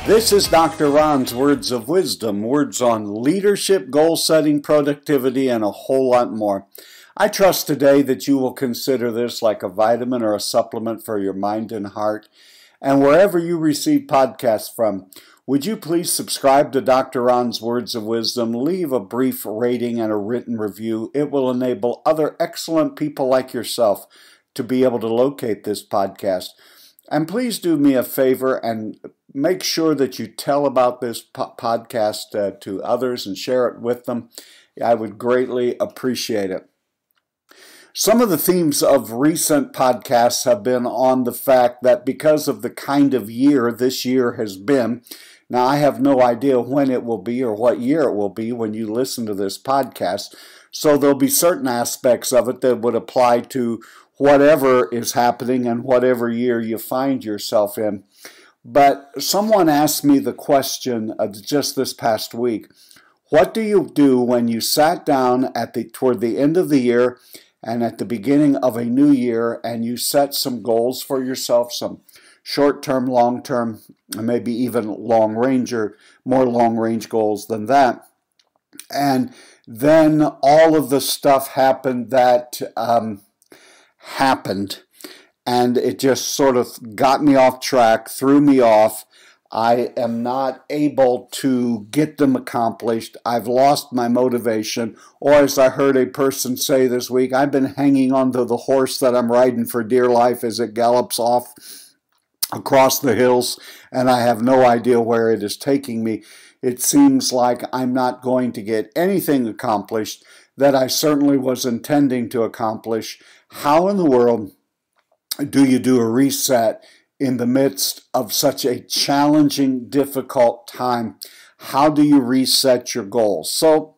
This is Dr. Ron's Words of Wisdom, words on leadership, goal setting, productivity, and a whole lot more. I trust today that you will consider this like a vitamin or a supplement for your mind and heart. And wherever you receive podcasts from, would you please subscribe to Dr. Ron's Words of Wisdom, leave a brief rating and a written review. It will enable other excellent people like yourself to be able to locate this podcast. And please do me a favor and make sure that you tell about this podcast to others and share it with them. I would greatly appreciate it. Some of the themes of recent podcasts have been on the fact that because of the kind of year this year has been, now I have no idea when it will be or what year it will be when you listen to this podcast, so there'll be certain aspects of it that would apply to whatever is happening and whatever year you find yourself in. But someone asked me the question just this past week, what do you do when you sat down toward the end of the year and at the beginning of a new year and you set some goals for yourself, some short-term, long-term, maybe even long-range or more long-range goals than that. And then all of the stuff happened that happened, and it just sort of got me off track, threw me off. I am not able to get them accomplished. I've lost my motivation. Or as I heard a person say this week, I've been hanging onto the horse that I'm riding for dear life as it gallops off across the hills, and I have no idea where it is taking me. It seems like I'm not going to get anything accomplished that I certainly was intending to accomplish. How in the world do you do a reset in the midst of such a challenging, difficult time? How do you reset your goals? So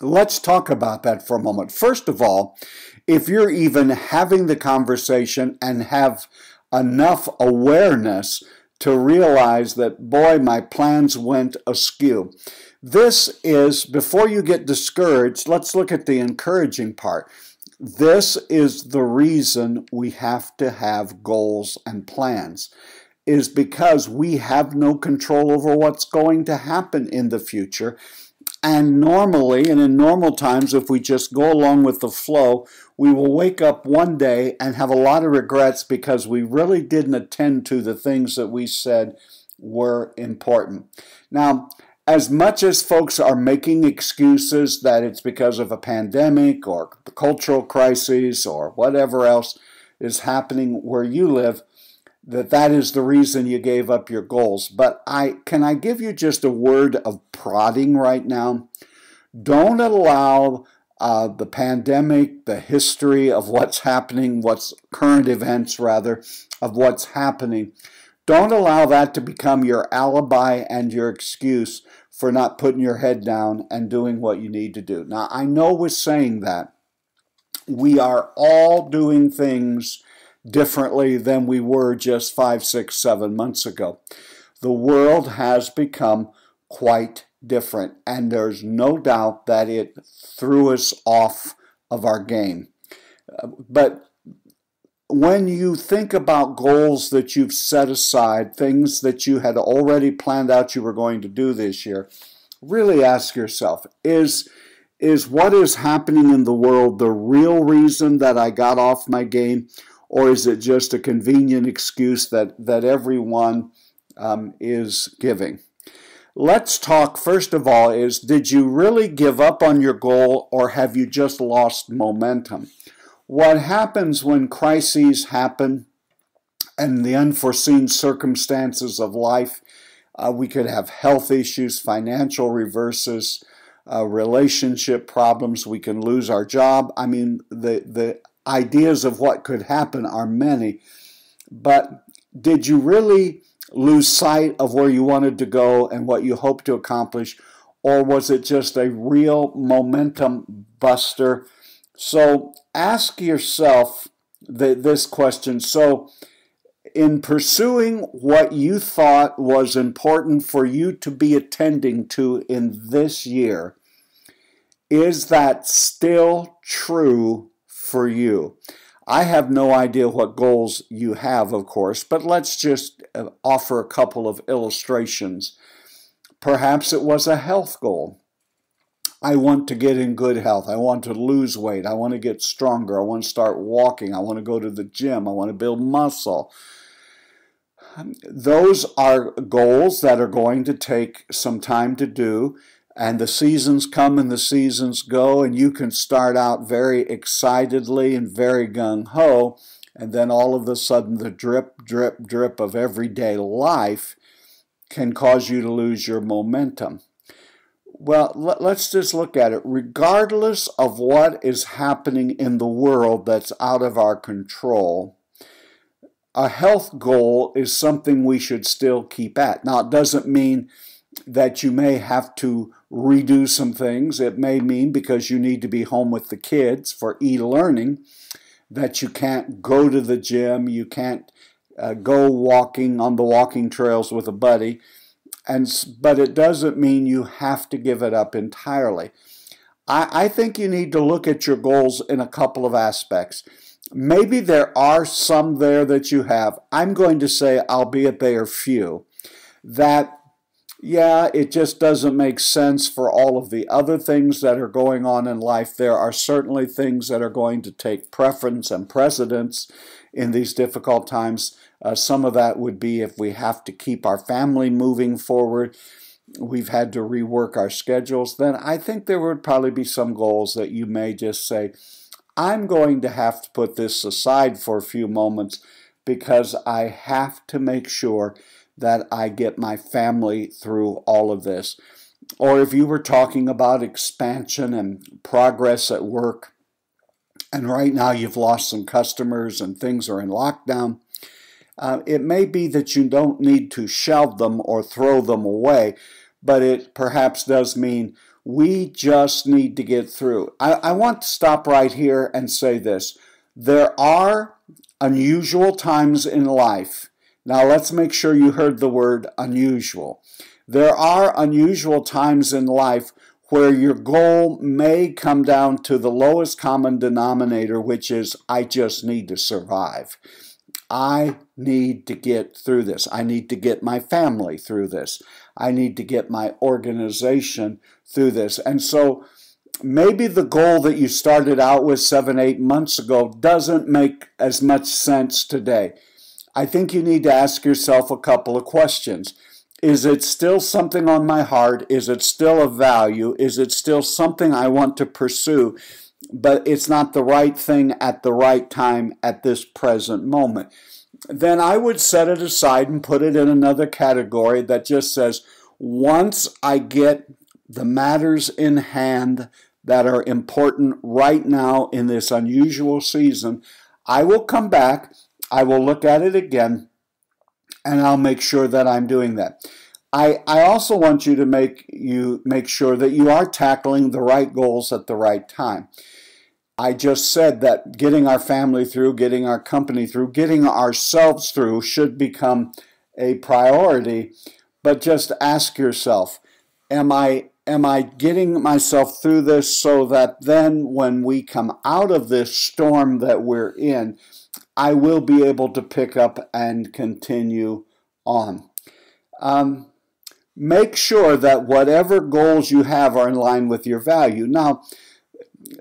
let's talk about that for a moment. First of all, if you're even having the conversation and have enough awareness to realize that, boy, my plans went askew. This is, before you get discouraged, let's look at the encouraging part. This is the reason we have to have goals and plans, is because we have no control over what's going to happen in the future. And normally, and in normal times, if we just go along with the flow, we will wake up one day and have a lot of regrets because we really didn't attend to the things that we said were important. Now, as much as folks are making excuses that it's because of a pandemic or the cultural crisis or whatever else is happening where you live, that is the reason you gave up your goals. But can I give you just a word of prodding right now? Don't allow the pandemic, the history of what's happening, current events rather, of what's happening. Don't allow that to become your alibi and your excuse for not putting your head down and doing what you need to do. Now, I know with saying that, we are all doing things differently than we were just 5, 6, 7 months ago. The world has become quite different, and there's no doubt that it threw us off of our game. But when you think about goals that you've set aside, things that you had already planned out you were going to do this year, really ask yourself, is what is happening in the world the real reason that I got off my game, or is it just a convenient excuse that everyone is giving? Let's talk, first of all, did you really give up on your goal, or have you just lost momentum? What happens when crises happen and the unforeseen circumstances of life, we could have health issues, financial reverses, relationship problems, we can lose our job. I mean, the ideas of what could happen are many. But did you really lose sight of where you wanted to go and what you hoped to accomplish, or was it just a real momentum buster? So ask yourself this question. So in pursuing what you thought was important for you to be attending to in this year, is that still true for you? I have no idea what goals you have, of course, but let's just offer a couple of illustrations. Perhaps it was a health goal. I want to get in good health. I want to lose weight. I want to get stronger. I want to start walking. I want to go to the gym. I want to build muscle. Those are goals that are going to take some time to do, and the seasons come and the seasons go, and you can start out very excitedly and very gung-ho, and then all of a sudden the drip, drip, drip of everyday life can cause you to lose your momentum. Well, let's just look at it. Regardless of what is happening in the world that's out of our control, a health goal is something we should still keep at. Now, it doesn't mean that you may have to redo some things. It may mean because you need to be home with the kids for e-learning that you can't go to the gym, you can't go walking on the walking trails with a buddy. But it doesn't mean you have to give it up entirely. I think you need to look at your goals in a couple of aspects. Maybe there are some there that you have. I'm going to say, albeit they are few, that, yeah, it just doesn't make sense for all of the other things that are going on in life. There are certainly things that are going to take preference and precedence in these difficult times. Some of that would be if we have to keep our family moving forward, we've had to rework our schedules, then I think there would probably be some goals that you may just say, I'm going to have to put this aside for a few moments because I have to make sure that I get my family through all of this. Or if you were talking about expansion and progress at work, and right now you've lost some customers and things are in lockdown, it may be that you don't need to shelve them or throw them away, but it perhaps does mean we just need to get through. I want to stop right here and say this. There are unusual times in life. Now let's make sure you heard the word unusual. There are unusual times in life where your goal may come down to the lowest common denominator, which is, I just need to survive. I need to get through this. I need to get my family through this. I need to get my organization through this. And so maybe the goal that you started out with 7, 8 months ago doesn't make as much sense today. I think you need to ask yourself a couple of questions. Is it still something on my heart? Is it still a value? Is it still something I want to pursue? But it's not the right thing at the right time at this present moment. Then I would set it aside and put it in another category that just says, once I get the matters in hand that are important right now in this unusual season, I will come back, I will look at it again, and I'll make sure that I'm doing that. I also want you to make sure that you are tackling the right goals at the right time. I just said that getting our family through, getting our company through, getting ourselves through should become a priority. But just ask yourself, am I getting myself through this so that then when we come out of this storm that we're in, I will be able to pick up and continue on. Make sure that whatever goals you have are in line with your value. Now,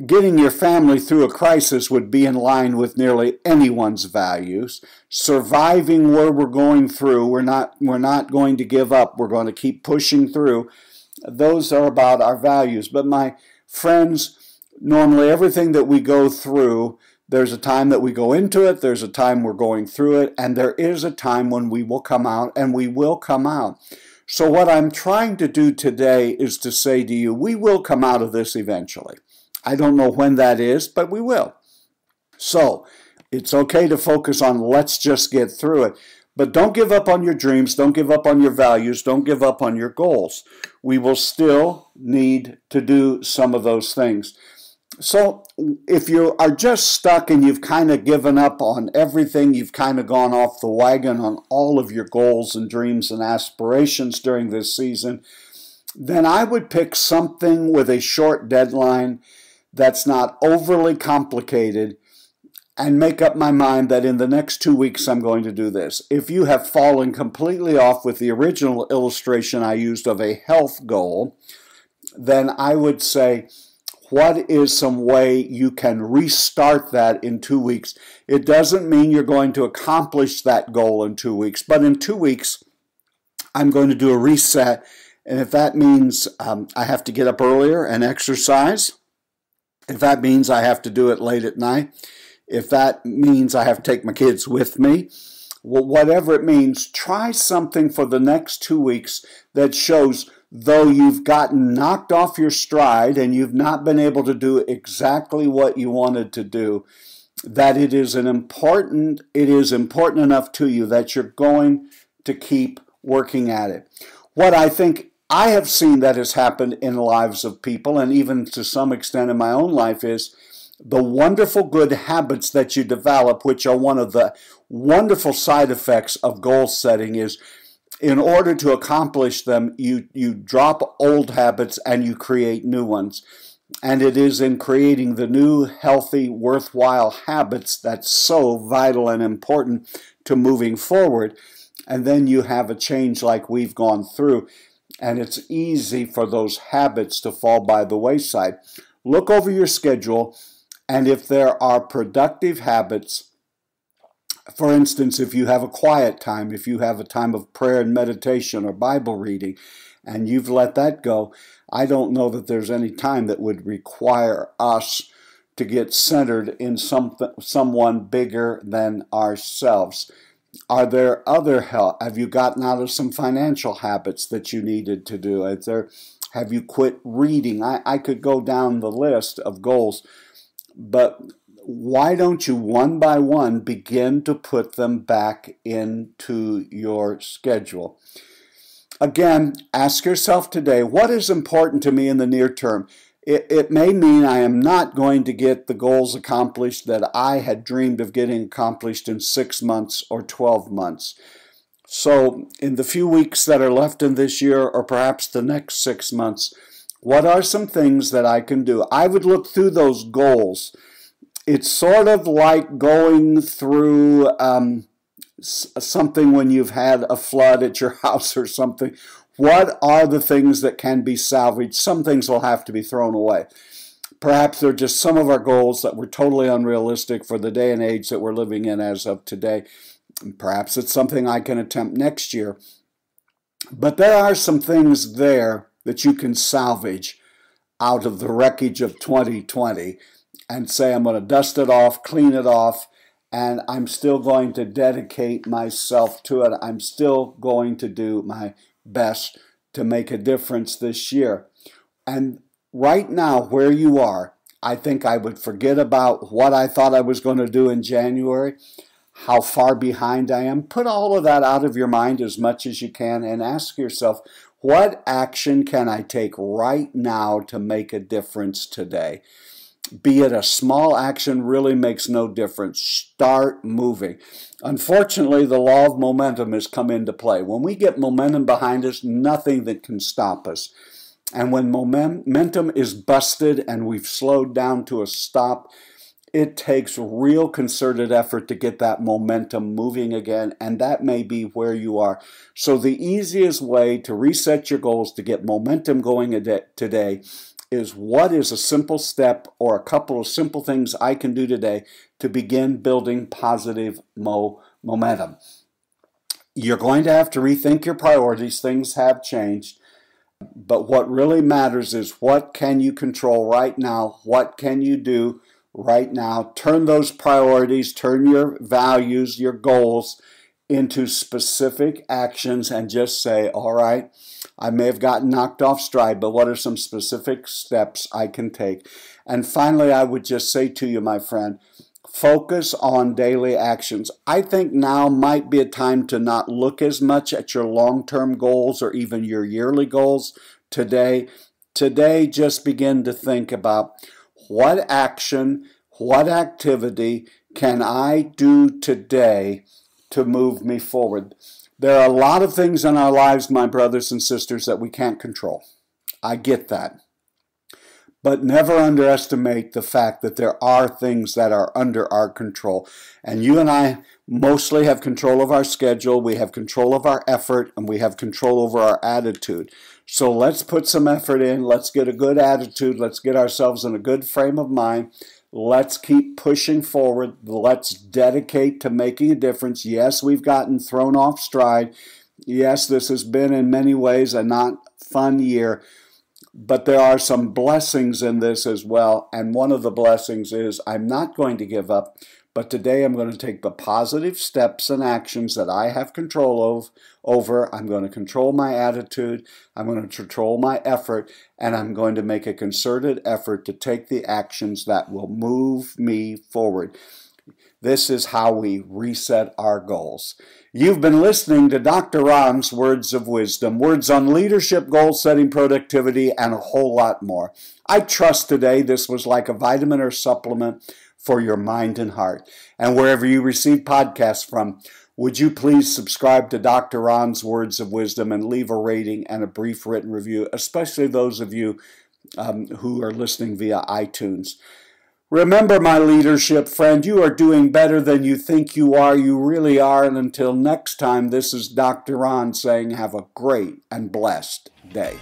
getting your family through a crisis would be in line with nearly anyone's values. Surviving where we're going through, we're not going to give up. We're going to keep pushing through. Those are about our values. But my friends, normally everything that we go through, there's a time that we go into it, there's a time we're going through it, and there is a time when we will come out, and we will come out. So what I'm trying to do today is to say to you, we will come out of this eventually. I don't know when that is, but we will. So it's okay to focus on let's just get through it. But don't give up on your dreams. Don't give up on your values. Don't give up on your goals. We will still need to do some of those things. So if you are just stuck and you've kind of given up on everything, you've kind of gone off the wagon on all of your goals and dreams and aspirations during this season, then I would pick something with a short deadline that's not overly complicated and make up my mind that in the next 2 weeks I'm going to do this. If you have fallen completely off with the original illustration I used of a health goal, then I would say, what is some way you can restart that in 2 weeks? It doesn't mean you're going to accomplish that goal in 2 weeks, but in 2 weeks, I'm going to do a reset. And if that means I have to get up earlier and exercise, if that means I have to do it late at night, if that means I have to take my kids with me, well, whatever it means, try something for the next 2 weeks that shows, though you've gotten knocked off your stride and you've not been able to do exactly what you wanted to do, that it is important enough to you that you're going to keep working at it. What I think I have seen that has happened in the lives of people, and even to some extent in my own life, is the wonderful good habits that you develop, which are one of the wonderful side effects of goal setting, is in order to accomplish them, you drop old habits and you create new ones. And it is in creating the new, healthy, worthwhile habits that's so vital and important to moving forward. And then you have a change like we've gone through. And it's easy for those habits to fall by the wayside. Look over your schedule, and if there are productive habits, for instance, if you have a quiet time, if you have a time of prayer and meditation or Bible reading, and you've let that go, I don't know that there's any time that would require us to get centered in someone bigger than ourselves. Are there other help? Have you gotten out of some financial habits that you needed to do? Have you quit reading? I could go down the list of goals, but why don't you one by one begin to put them back into your schedule? Again, ask yourself today, what is important to me in the near term? It may mean I am not going to get the goals accomplished that I had dreamed of getting accomplished in 6 months or 12 months. So in the few weeks that are left in this year, or perhaps the next 6 months, what are some things that I can do? I would look through those goals. It's sort of like going through something when you've had a flood at your house or something. What are the things that can be salvaged? Some things will have to be thrown away. Perhaps they're just some of our goals that were totally unrealistic for the day and age that we're living in as of today. Perhaps it's something I can attempt next year. But there are some things there that you can salvage out of the wreckage of 2020 and say, I'm going to dust it off, clean it off, and I'm still going to dedicate myself to it. I'm still going to do my best to make a difference this year. And right now, where you are, I think I would forget about what I thought I was going to do in January, how far behind I am. Put all of that out of your mind as much as you can and ask yourself, what action can I take right now to make a difference today? Be it a small action, really makes no difference. Start moving. Unfortunately, the law of momentum has come into play. When we get momentum behind us, nothing that can stop us. And when momentum is busted and we've slowed down to a stop, it takes real concerted effort to get that momentum moving again, and that may be where you are. So the easiest way to reset your goals to get momentum going today is, what is a simple step or a couple of simple things I can do today to begin building positive momentum? You're going to have to rethink your priorities. Things have changed. But what really matters is, what can you control right now? What can you do right now? Turn those priorities, turn your values, your goals into specific actions, and just say, all right, I may have gotten knocked off stride, but what are some specific steps I can take? And finally, I would just say to you, my friend, focus on daily actions. I think now might be a time to not look as much at your long-term goals or even your yearly goals today. Today, just begin to think about, what action, what activity can I do today to move me forward? There are a lot of things in our lives, my brothers and sisters, that we can't control. I get that. But never underestimate the fact that there are things that are under our control. And you and I mostly have control of our schedule, we have control of our effort, and we have control over our attitude. So let's put some effort in, let's get a good attitude, let's get ourselves in a good frame of mind. Let's keep pushing forward. Let's dedicate to making a difference. Yes, we've gotten thrown off stride. Yes, this has been in many ways a not fun year. But there are some blessings in this as well. And one of the blessings is I'm not going to give up, but today I'm going to take the positive steps and actions that I have control over. I'm going to control my attitude. I'm going to control my effort. And I'm going to make a concerted effort to take the actions that will move me forward. This is how we reset our goals. You've been listening to Dr. Ron's Words of Wisdom, words on leadership, goal setting, productivity, and a whole lot more. I trust today this was like a vitamin or supplement for your mind and heart. And wherever you receive podcasts from, would you please subscribe to Dr. Ron's Words of Wisdom and leave a rating and a brief written review, especially those of you who are listening via iTunes. Remember, my leadership friend, you are doing better than you think you are. You really are. And until next time, this is Dr. Ron saying have a great and blessed day.